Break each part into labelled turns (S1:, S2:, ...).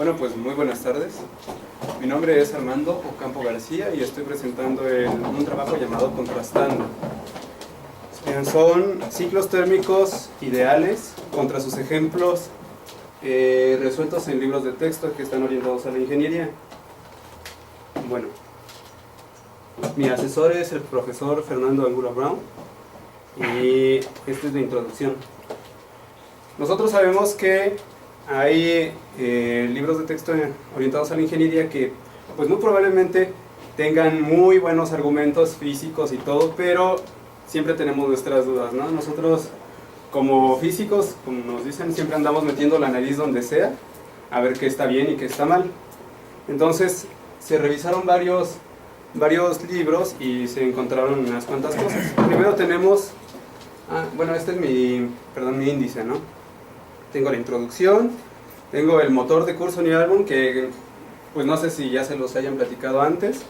S1: Bueno, pues muy buenas tardes. Mi nombre es Armando Ocampo García y estoy presentando un trabajo llamado Contrastando. Son ciclos térmicos ideales contra sus ejemplos resueltos en libros de texto que están orientados a la ingeniería. Bueno, mi asesor es el profesor Fernando Angulo Brown y esta es la introducción. Nosotros sabemos que hay libros de texto orientados a la ingeniería que pues muy probablemente tengan muy buenos argumentos físicos y todo, pero siempre tenemos nuestras dudas, ¿no? Nosotros como físicos, como nos dicen, siempre andamos metiendo la nariz donde sea a ver qué está bien y qué está mal. Entonces se revisaron varios libros y se encontraron unas cuantas cosas. Primero tenemos, bueno, este es mi índice, ¿no? Tengo la introducción, tengo el motor de Curzon y Allborn, que pues no sé si ya se los hayan platicado antes.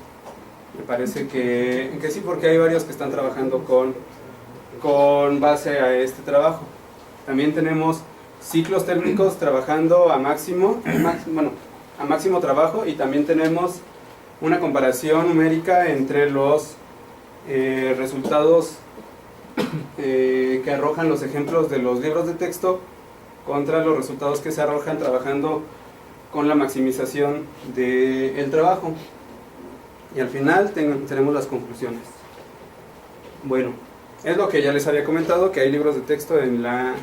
S1: Me parece que sí, porque hay varios que están trabajando con base a este trabajo. También tenemos ciclos térmicos trabajando a máximo trabajo, y también tenemos una comparación numérica entre los resultados que arrojan los ejemplos de los libros de texto contra los resultados que se arrojan trabajando con la maximización del trabajo. Y al final tenemos las conclusiones. Bueno, es lo que ya les había comentado, que hay libros de texto en la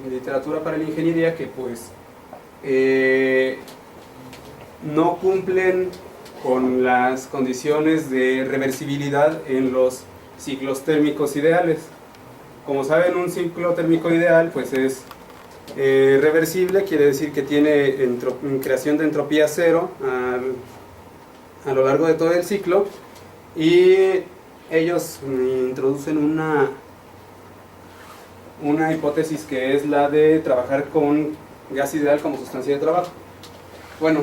S1: literatura para la ingeniería que pues no cumplen con las condiciones de reversibilidad en los ciclos térmicos ideales. Como saben, un ciclo térmico ideal pues es reversible, quiere decir que tiene creación de entropía cero a lo largo de todo el ciclo, y ellos introducen una hipótesis que es la de trabajar con gas ideal como sustancia de trabajo. Bueno,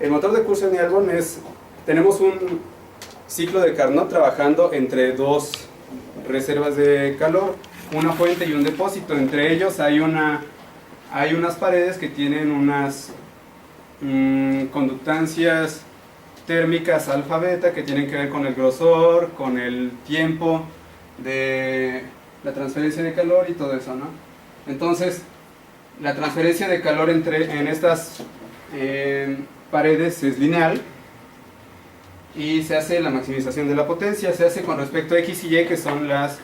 S1: el motor de Curzon y Allborn tenemos un ciclo de Carnot trabajando entre dos reservas de calor, una fuente y un depósito. Entre ellos hay unas paredes que tienen unas conductancias térmicas alfa beta que tienen que ver con el grosor, con el tiempo de la transferencia de calor y todo eso, ¿no? Entonces, la transferencia de calor en estas paredes es lineal y se hace la maximización de la potencia, se hace con respecto a X y Y, que son las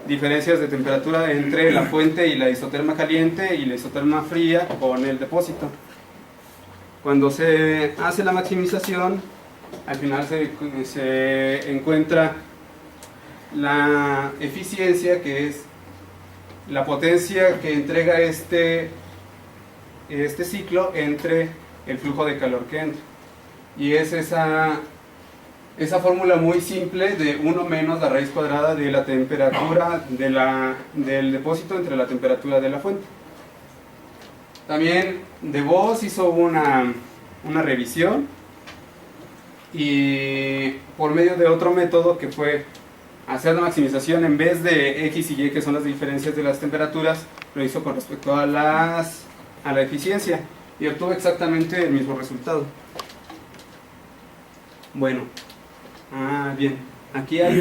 S1: diferencias de temperatura entre la fuente y la isoterma caliente y la isoterma fría con el depósito. Cuando se hace la maximización, al final se encuentra la eficiencia, que es la potencia que entrega este ciclo entre el flujo de calor que entra. Y es esa fórmula muy simple de 1 menos la raíz cuadrada de la temperatura del depósito entre la temperatura de la fuente. También De Vos hizo una revisión, y por medio de otro método que fue hacer la maximización en vez de X y Y, que son las diferencias de las temperaturas, lo hizo con respecto a la eficiencia, y obtuvo exactamente el mismo resultado. Bueno, bien, aquí hay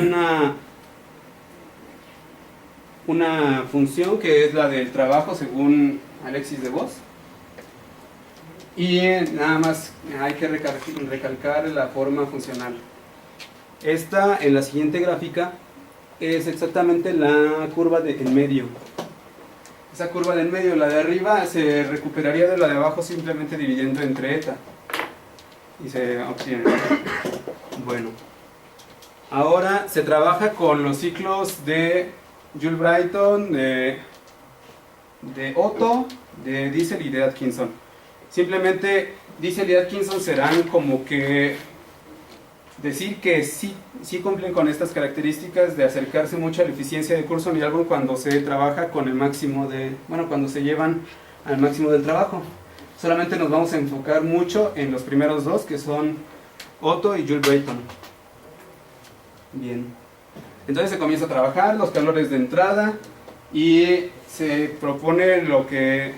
S1: una función que es la del trabajo según Alexis de Vos, y nada más hay que recalcar la forma funcional. Esta, en la siguiente gráfica, es exactamente la curva en medio. Esa curva de en medio, la de arriba, se recuperaría de la de abajo simplemente dividiendo entre eta, y se obtiene. Bueno, ahora se trabaja con los ciclos de Joule Brayton, de Otto, de Diesel y de Atkinson. Simplemente Diesel y Atkinson serán como que decir que sí cumplen con estas características de acercarse mucho a la eficiencia de Curzon y Allborn cuando se trabaja con el máximo cuando se llevan al máximo del trabajo. Solamente nos vamos a enfocar mucho en los primeros dos, que son Otto y Joule Brayton. Bien, entonces se comienza a trabajar los calores de entrada y se propone lo que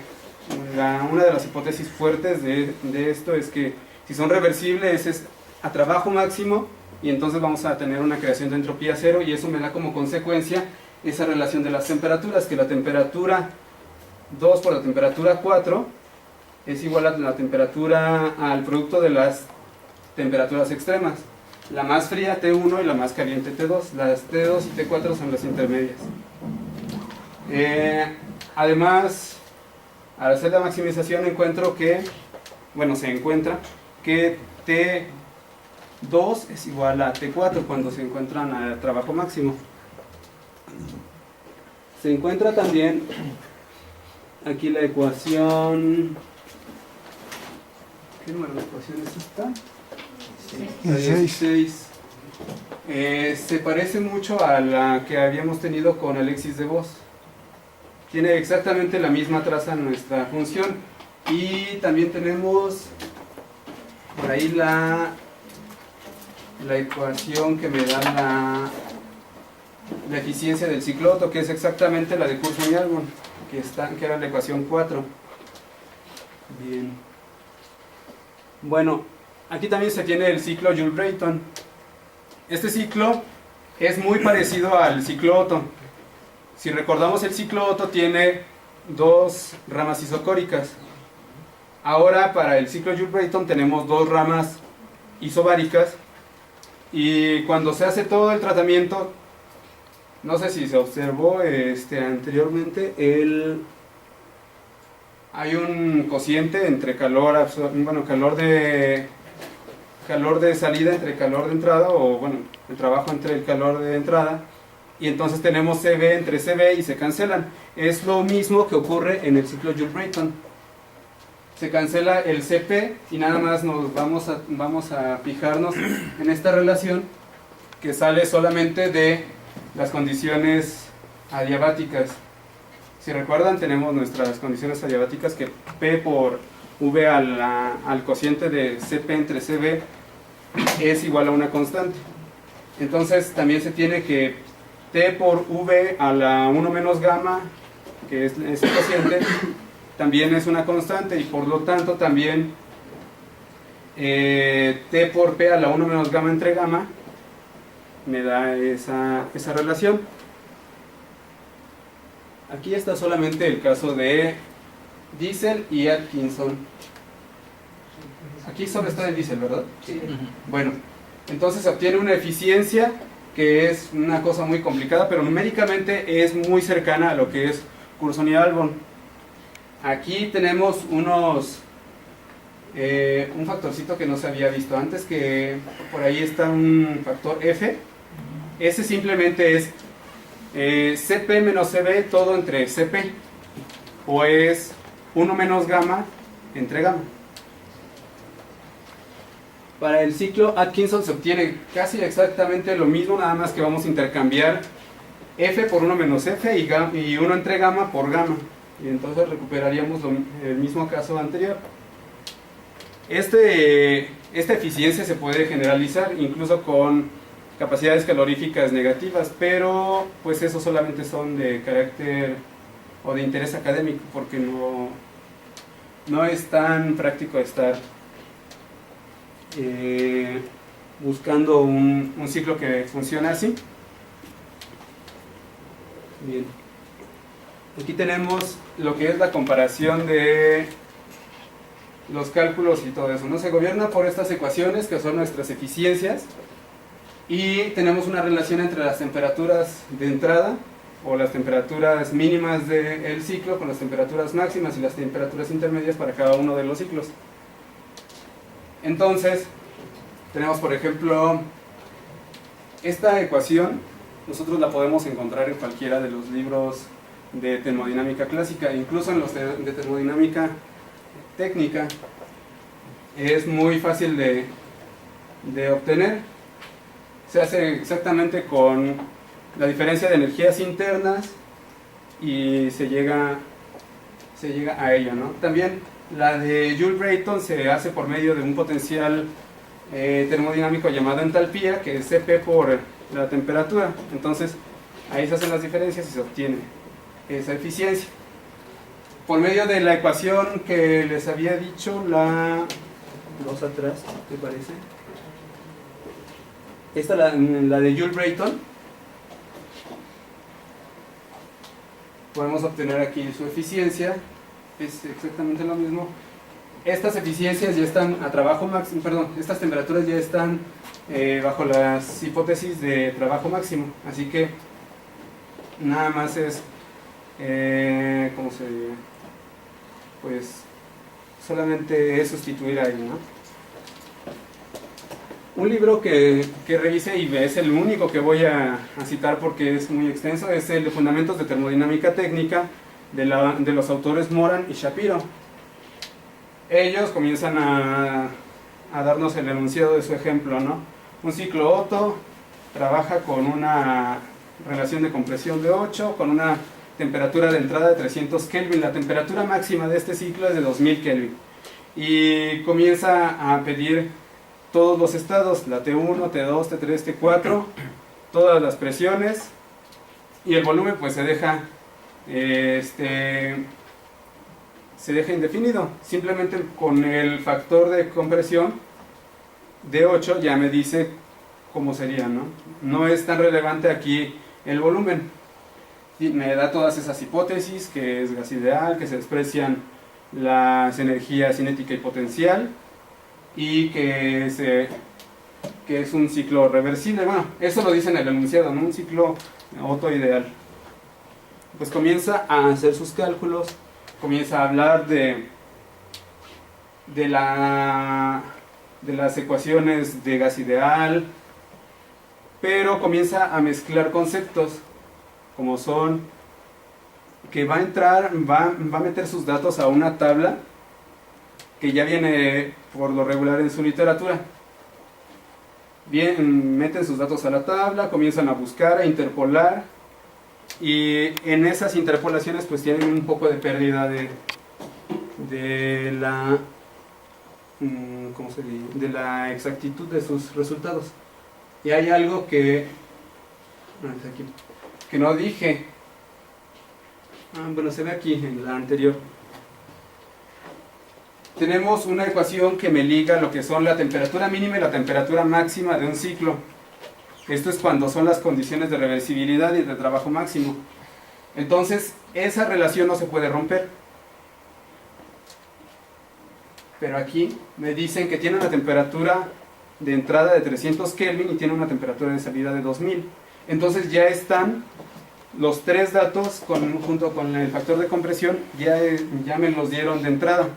S1: una de las hipótesis fuertes de esto es que si son reversibles es a trabajo máximo, y entonces vamos a tener una creación de entropía cero, y eso me da como consecuencia esa relación de las temperaturas, que la temperatura 2 por la temperatura 4 es igual a la temperatura, al producto de las temperaturas extremas, la más fría T1 y la más caliente T2. Las T2 y T4 son las intermedias. Además, al hacer la maximización encuentro que, bueno, se encuentra que T2 es igual a T4 cuando se encuentran a trabajo máximo. Se encuentra también aquí la ecuación. ¿Qué número de ecuación es esta? 16. Se parece mucho a la que habíamos tenido con Alexis de Vos. Tiene exactamente la misma traza en nuestra función. Y también tenemos por ahí la ecuación que me da la eficiencia del ciclo Otto, que es exactamente la de Kurzmann y Albon, que era la ecuación 4. Bien. Bueno, aquí también se tiene el ciclo Joule-Brayton. Este ciclo es muy parecido al ciclo Otto. Si recordamos, el ciclo Otto tiene dos ramas isocóricas. Ahora para el ciclo Joule-Brayton tenemos dos ramas isobáricas, y cuando se hace todo el tratamiento, no sé si se observó anteriormente, hay un cociente entre calor de salida entre calor de entrada, o bueno, el trabajo entre el calor de entrada, y entonces tenemos CB entre CB y se cancelan. Es lo mismo que ocurre en el ciclo Joule-Brayton. Se cancela el CP y nada más nos vamos a fijarnos en esta relación que sale solamente de las condiciones adiabáticas. Si recuerdan, tenemos nuestras condiciones adiabáticas, que P por V al cociente de CP entre CB es igual a una constante. Entonces también se tiene que T por V a la 1 menos gamma, que es ese cociente, también es una constante, y por lo tanto también T por P a la 1 menos gamma entre gamma me da esa relación. Aquí está solamente el caso de Diesel y Atkinson. Aquí solo está de Diesel, ¿verdad?
S2: Sí.
S1: Bueno, entonces se obtiene una eficiencia que es una cosa muy complicada, pero numéricamente es muy cercana a lo que es Curzon y Albon. Aquí tenemos un factorcito que no se había visto antes, que por ahí está un factor F. Ese simplemente es CP menos CB todo entre CP, o es 1 menos gamma entre gamma. Para el ciclo Atkinson se obtiene casi exactamente lo mismo, nada más que vamos a intercambiar F por 1 menos F y 1 entre gamma por gamma, y entonces recuperaríamos el mismo caso anterior. Esta eficiencia se puede generalizar incluso con capacidades caloríficas negativas, pero pues eso solamente son de carácter o de interés académico, porque no es tan práctico estar buscando un ciclo que funcione así. Bien. Aquí tenemos lo que es la comparación de los cálculos y todo eso, ¿no? Se gobierna por estas ecuaciones que son nuestras eficiencias, y tenemos una relación entre las temperaturas de entrada, o las temperaturas mínimas del ciclo, con las temperaturas máximas y las temperaturas intermedias para cada uno de los ciclos. Entonces, tenemos por ejemplo esta ecuación. Nosotros la podemos encontrar en cualquiera de los libros de termodinámica clásica, incluso en los de termodinámica técnica. Es muy fácil de obtener. Se hace exactamente con la diferencia de energías internas y se llega a ello, ¿no? También la de Joule-Brayton se hace por medio de un potencial termodinámico llamado entalpía, que es Cp por la temperatura. Entonces ahí se hacen las diferencias y se obtiene esa eficiencia. por medio de la ecuación que les había dicho, la 2 atrás, ¿te parece? Esta, la de Joule-Brayton, podemos obtener aquí su eficiencia, es exactamente lo mismo. Estas eficiencias ya están a trabajo máximo, perdón, estas temperaturas ya están bajo las hipótesis de trabajo máximo, así que nada más es, ¿cómo se dice? Pues solamente es sustituir ahí, ¿no? Un libro que revise, y es el único que voy a citar porque es muy extenso, es el de Fundamentos de Termodinámica Técnica de los autores Moran y Shapiro. Ellos comienzan a darnos el enunciado de su ejemplo, ¿no? Un ciclo Otto trabaja con una relación de compresión de 8, con una temperatura de entrada de 300 Kelvin. La temperatura máxima de este ciclo es de 2000 Kelvin. Y comienza a pedir todos los estados, la T1, T2, T3, T4, todas las presiones, y el volumen pues se deja indefinido. Simplemente con el factor de compresión de 8 ya me dice cómo sería, ¿no? No es tan relevante aquí el volumen. Me da todas esas hipótesis, que es gas ideal, que se desprecian las energías cinética y potencial, y que es un ciclo reversible. Bueno, eso lo dice en el enunciado, ¿no? Un ciclo Otto ideal. Pues comienza a hacer sus cálculos, comienza a hablar de las ecuaciones de gas ideal, pero comienza a mezclar conceptos, como son que va a meter sus datos a una tabla que ya viene por lo regular en su literatura. Bien, meten sus datos a la tabla, comienzan a buscar, a interpolar, y en esas interpolaciones pues tienen un poco de pérdida de la ¿cómo se dice? De la exactitud de sus resultados. Y hay algo que no dije. Bueno, se ve aquí en la anterior. Tenemos una ecuación que me liga lo que son la temperatura mínima y la temperatura máxima de un ciclo. Esto es cuando son las condiciones de reversibilidad y de trabajo máximo. Entonces, esa relación no se puede romper. Pero aquí me dicen que tiene una temperatura de entrada de 300 Kelvin y tiene una temperatura de salida de 2000. Entonces ya están los tres datos junto con el factor de compresión, ya me los dieron de entrada,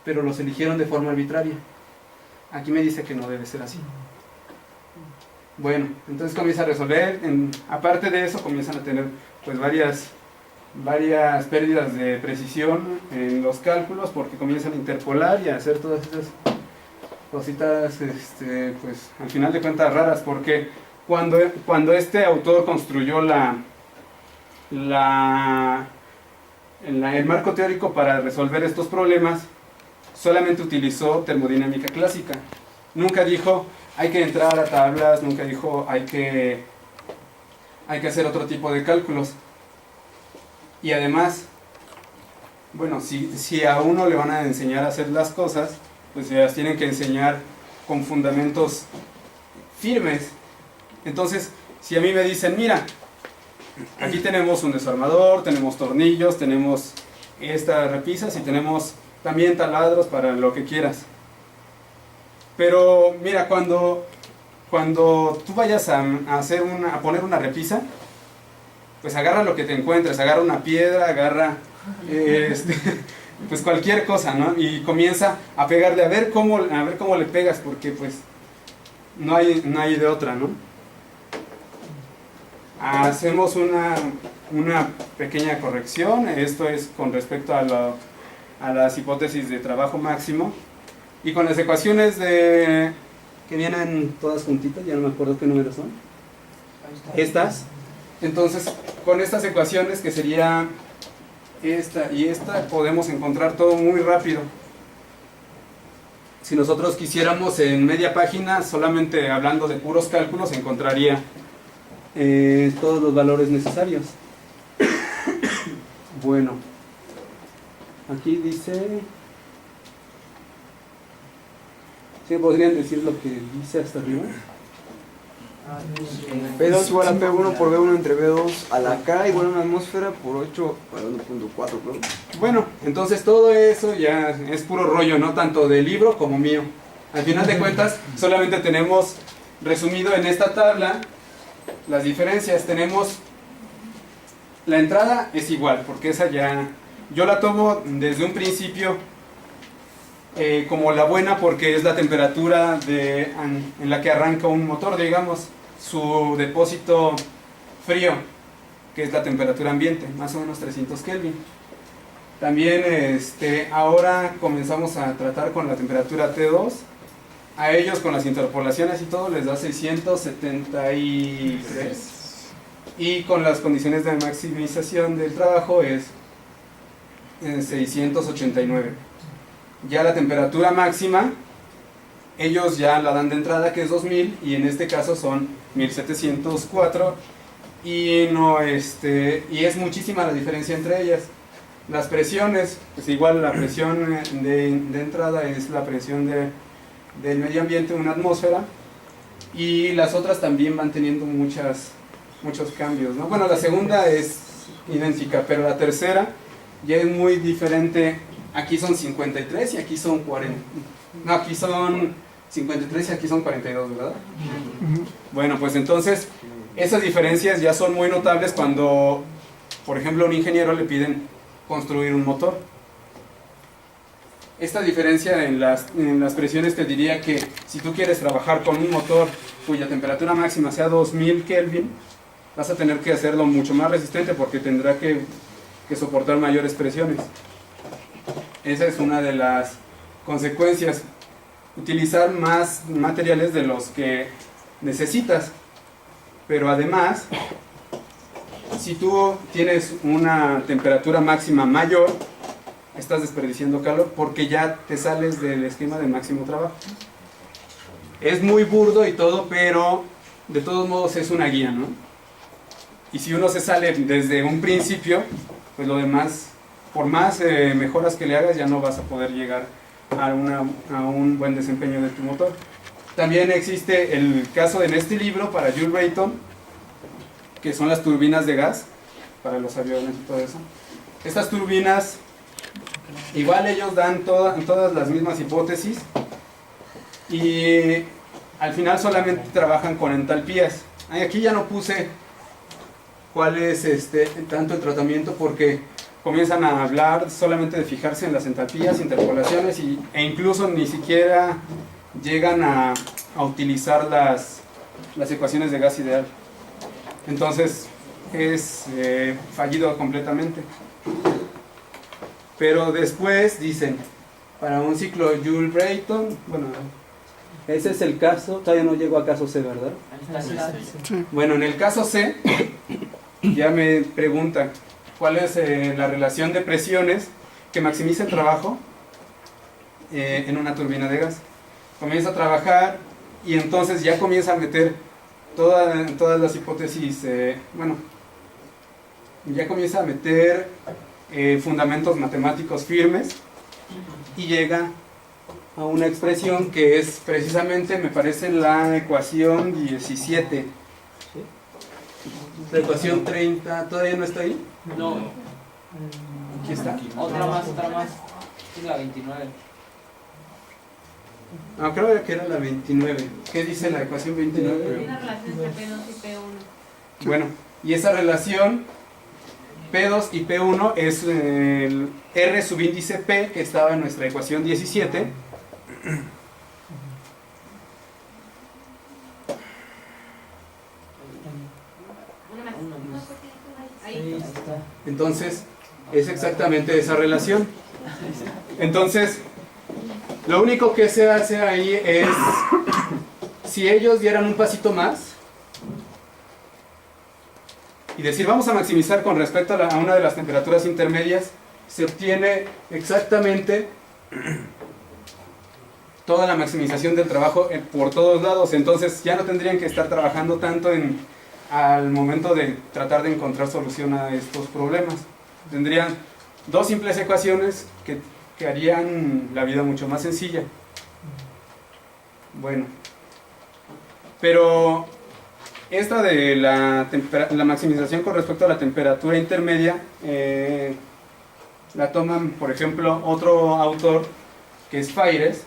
S1: pero los eligieron de forma arbitraria. Aquí me dice que no debe ser así. Bueno, entonces comienza a resolver. Aparte de eso, comienzan a tener pues varias pérdidas de precisión en los cálculos, porque comienzan a interpolar y a hacer todas esas cositas, pues al final de cuentas raras, porque cuando este autor construyó el marco teórico para resolver estos problemas, solamente utilizó termodinámica clásica. Nunca dijo hay que entrar a tablas, nunca dijo hay que hacer otro tipo de cálculos. Y además, bueno, si a uno le van a enseñar a hacer las cosas, pues se las tienen que enseñar con fundamentos firmes. Entonces, si a mí me dicen, mira, aquí tenemos un desarmador, tenemos tornillos, tenemos estas repisas y tenemos también taladros para lo que quieras. Pero mira, cuando tú vayas a poner una repisa, pues agarra lo que te encuentres, agarra una piedra, agarra pues cualquier cosa, ¿no? Y comienza a pegarle, a ver cómo le pegas, porque pues no hay de otra, ¿no? Hacemos una pequeña corrección. Esto es con respecto a las hipótesis de trabajo máximo, y con las ecuaciones que vienen todas juntitas, ya no me acuerdo qué números son, estas. Entonces, con estas ecuaciones, que sería esta y esta, podemos encontrar todo muy rápido. Si nosotros quisiéramos en media página, solamente hablando de puros cálculos, encontraría todos los valores necesarios. Bueno, aquí dice... ¿Sí podrían decir lo que dice hasta arriba?
S2: P2 igual a P1 por B1 entre B2 a la K igual a una atmósfera por 8 a 1.4, creo.
S1: Bueno, entonces todo eso ya es puro rollo, ¿no? Tanto del libro como mío. Al final de cuentas, solamente tenemos resumido en esta tabla las diferencias. Tenemos la entrada es igual, porque esa ya yo la tomo desde un principio como la buena, porque es la temperatura en la que arranca un motor, digamos, su depósito frío, que es la temperatura ambiente, más o menos 300 Kelvin. También ahora comenzamos a tratar con la temperatura T2. A ellos con las interpolaciones y todo les da 673, y con las condiciones de maximización del trabajo es 689. Ya la temperatura máxima ellos ya la dan de entrada, que es 2000, y en este caso son 1704, y y es muchísima la diferencia entre ellas. Las presiones, pues igual la presión de entrada es la presión del medio ambiente, una atmósfera, y las otras también van teniendo muchos cambios, ¿no? Bueno, la segunda es idéntica, pero la tercera ya es muy diferente. Aquí son 53 y aquí son 40. No, aquí son 53 y aquí son 42, ¿verdad? Bueno, pues entonces esas diferencias ya son muy notables cuando, por ejemplo, a un ingeniero le piden construir un motor. Esta diferencia en las presiones te diría que si tú quieres trabajar con un motor cuya temperatura máxima sea 2000 Kelvin, vas a tener que hacerlo mucho más resistente, porque tendrá que soportar mayores presiones. Esa es una de las consecuencias, utilizar más materiales de los que necesitas. Pero además, si tú tienes una temperatura máxima mayor, estás desperdiciando calor, porque ya te sales del esquema de máximo trabajo. Es muy burdo y todo, pero de todos modos es una guía, ¿no? Y si uno se sale desde un principio, pues lo demás, por más mejoras que le hagas, ya no vas a poder llegar a un buen desempeño de tu motor. También existe el caso en este libro para Jules Brayton, que son las turbinas de gas para los aviones y todo eso. Estas turbinas, igual ellos dan todas las mismas hipótesis, y al final solamente trabajan con entalpías. Aquí ya no puse cuál es tanto el tratamiento, porque comienzan a hablar solamente de fijarse en las entalpías, interpolaciones, e incluso ni siquiera llegan a utilizar las ecuaciones de gas ideal. Entonces es fallido completamente. Pero después dicen, para un ciclo Joule Brayton, bueno, ese es el caso, todavía no llego a caso C, ¿verdad? Sí. Bueno, en el caso C, ya me pregunta, ¿cuál es la relación de presiones que maximiza el trabajo en una turbina de gas? Comienza a trabajar y entonces ya comienza a meter todas las hipótesis, ya comienza a meter fundamentos matemáticos firmes, y llega a una expresión que es precisamente, me parece, la ecuación 17. La ecuación 30, ¿todavía no está ahí?
S3: No.
S1: Aquí está.
S3: Otra más. Es la 29.
S1: No, creo que era la 29. ¿Qué dice la ecuación 29?
S4: Hay una relación entre P2 y P1.
S1: Bueno, y esa relación P2 y P1 es el R subíndice P, que estaba en nuestra ecuación 17. Entonces, es exactamente esa relación. Entonces, lo único que se hace ahí es, si ellos dieran un pasito más y decir, vamos a maximizar con respecto a una de las temperaturas intermedias, se obtiene exactamente toda la maximización del trabajo por todos lados. Entonces ya no tendrían que estar trabajando tanto al momento de tratar de encontrar solución a estos problemas. Tendrían dos simples ecuaciones que harían la vida mucho más sencilla. Bueno, pero esta de la maximización con respecto a la temperatura intermedia la toman, por ejemplo, otro autor que es Fayres,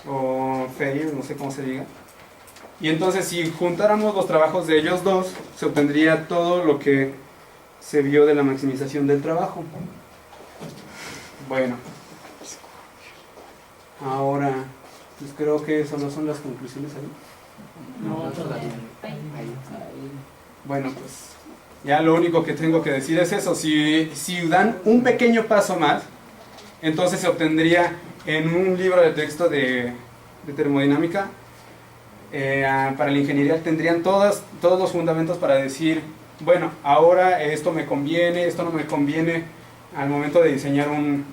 S1: o Feir, no sé cómo se diga. Y entonces, si juntáramos los trabajos de ellos dos, se obtendría todo lo que se vio de la maximización del trabajo. Bueno, ahora, pues creo que solo son las conclusiones ahí.
S3: No, todavía.
S1: Bueno, pues ya lo único que tengo que decir es eso. Si dan un pequeño paso más, entonces se obtendría en un libro de texto de termodinámica, para la ingeniería tendrían todos los fundamentos para decir, bueno, ahora esto me conviene, esto no me conviene al momento de diseñar un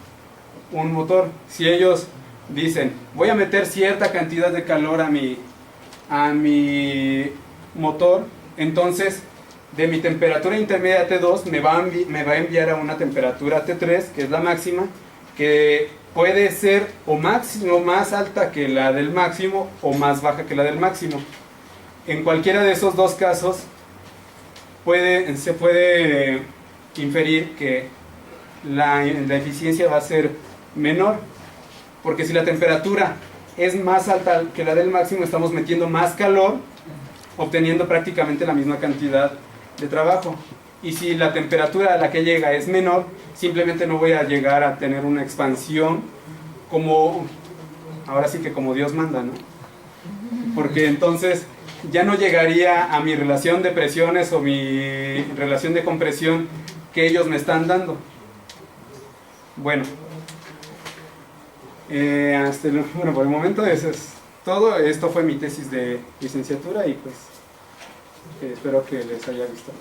S1: motor. Si ellos dicen, voy a meter cierta cantidad de calor a mi motor, entonces de mi temperatura intermedia T2 me va a enviar a una temperatura T3, que es la máxima, que puede ser o máximo más alta que la del máximo o más baja que la del máximo. En cualquiera de esos dos casos se puede inferir que la eficiencia va a ser menor, porque si la temperatura es más alta que la del máximo, estamos metiendo más calor, obteniendo prácticamente la misma cantidad de trabajo. Y si la temperatura a la que llega es menor, simplemente no voy a llegar a tener una expansión como, ahora sí que como Dios manda, ¿no? Porque entonces ya no llegaría a mi relación de presiones o mi relación de compresión que ellos me están dando. Bueno, bueno, por el momento eso es todo. Esto fue mi tesis de licenciatura y pues espero que les haya gustado.